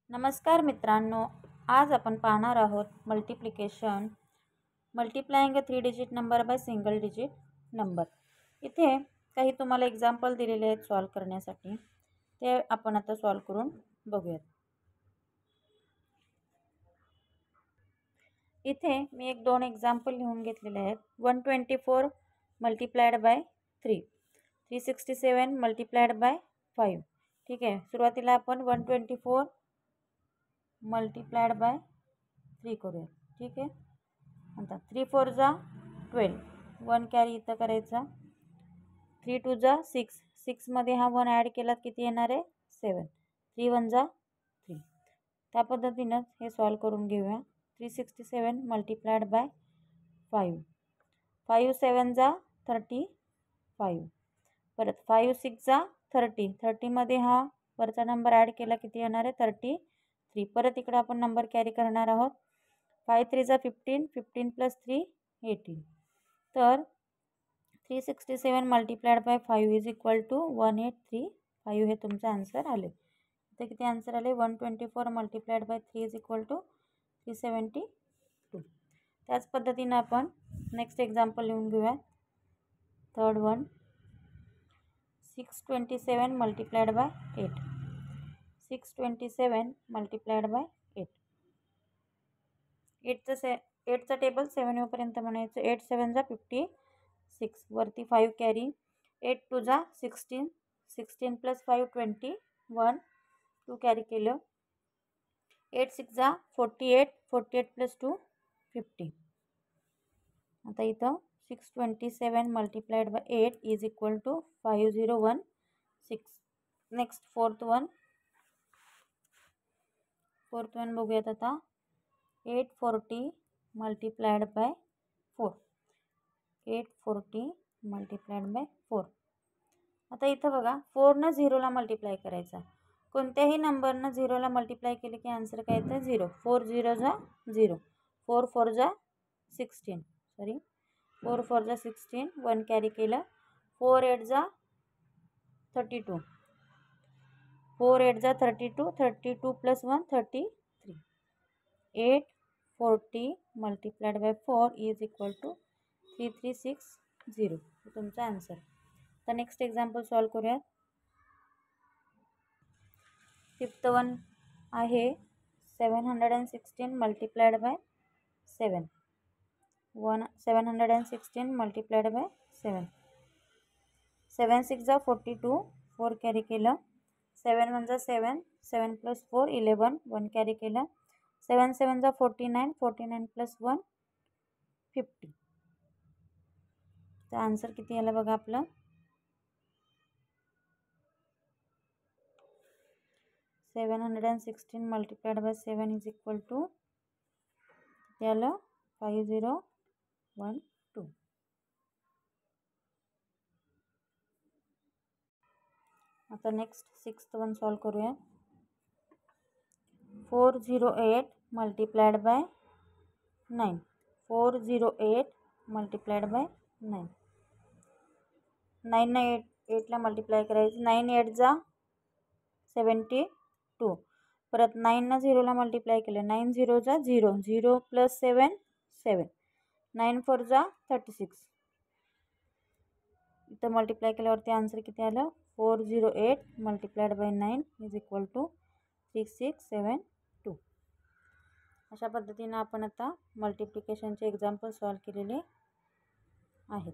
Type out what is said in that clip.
नमस्कार मित्रांनो, आज आपण पाहणार आहोत multiplication, multiplying a 3 digit number by single digit number. इथे काही तुम्हाला एक्झाम्पल दिलेले आहेत सॉल्व करण्यासाठी, ते आपण आता सॉल्व करून बघूयात। इथे मी एक दोन एक्झाम्पल लिहून घेतलेले आहेत। 124 मल्टिप्लाइड बाय 3, 367 मल्टिप्लाइड बाय 5। ठीक आहे, सुरुवातीला आपण 124 मल्टिप्लाइड बाय 3 करूया। ठीक आहे, आता 3 4 जा 12, 1 कॅरी इथं करायचा। 3 2 जा 6, 6 मध्ये हा 1 ॲड केला किती येणार आहे 7, 3 1 जा 3। त्या पद्धतीनं हे सॉल्व करून घेऊया। 367 मल्टिप्लाइड बाय 5, 5 7 जा 35, परत 5 6 जा 30, 30 मध्ये हा वरचा नंबर ॲड केला किती येणार आहे 33। परत इकडे आपण नंबर कॅरी करणार आहोत। 5 3 जा 15, 15 प्लस 3 18। तर 367 multiplied by 5 is equal to 1835 हे तुमचं आन्सर आले। इथे किती आन्सर आले 124 multiplied by 3 is equal to 372। त्याच पद्धतीने आपण नेक्स्ट एक्झाम्पल लिहून घेऊया। Third one 627 multiplied by 8, 627 multiplied by 8। 8चा टेबल 7 येऊपर्यंत म्हणायचं। 8 7 जा 56, वरती 5 कॅरी। 8 2 जा 16, 16 प्लस 5 21, 2 कॅरी केलं। 8 6 जा 48, 48 प्लस 2 50। आता इथं 627 multiplied by 8 is equal to 5016। Next fourth one बघूयात आता। 840 मल्टिप्लाइड बाय 4, 840 मल्टिप्लाइड बाय 4। आता इथं बघा 4 0ला मल्टिप्लाय करायचा। कोणत्याही नंबरनं 0ला मल्टिप्लाय केले की आन्सर काय येतं 0। 4 0 जा 0, 4 4 जा 16, 4 4 जा 16, 1 कॅरी केलं। 4 8 जा 32, 4 8 जा 32, 32 plus 1 33। 840 multiplied by 4 is equal to 3360 तुमचा आन्सर। तर नेक्स्ट एक्झाम्पल सॉल्व करूयात। फिफ्थ वन आहे 716 मल्टिप्लाइड बाय 7, 716 मल्टिप्लाइड बाय 7। 7 6 जा 42, 4 कॅरी केलं। 7 1 जा 7, 7 प्लस 4 11, 1 कॅरी केलं। 7 7 जा 49, 49 प्लस 1 50। तर आन्सर किती आलं बघा आपलं 716 multiplied by 7 is equal to किती आलं 5012। आता नेक्स्ट सिक्स्थ वन सॉल्व करूया। 408 मल्टिप्लाइड बाय 9, 408 मल्टिप्लाइड बाय 9। 9 ने 8ला मल्टिप्लाय करायचं। 9 8 जा 72, परत 9 ना 0ला मल्टिप्लाय केलं। 9 0 जा 0, 0 प्लस 7 7, 9 4 जा 36। इथं मल्टिप्लाय केल्यावरती आन्सर किती आलं 408 multiplied by 9 is equal to 3672। अशा पद्धतीने आपण आता मल्टिप्लिकेशनचे एक्झाम्पल सॉल्व केलेले आहेत।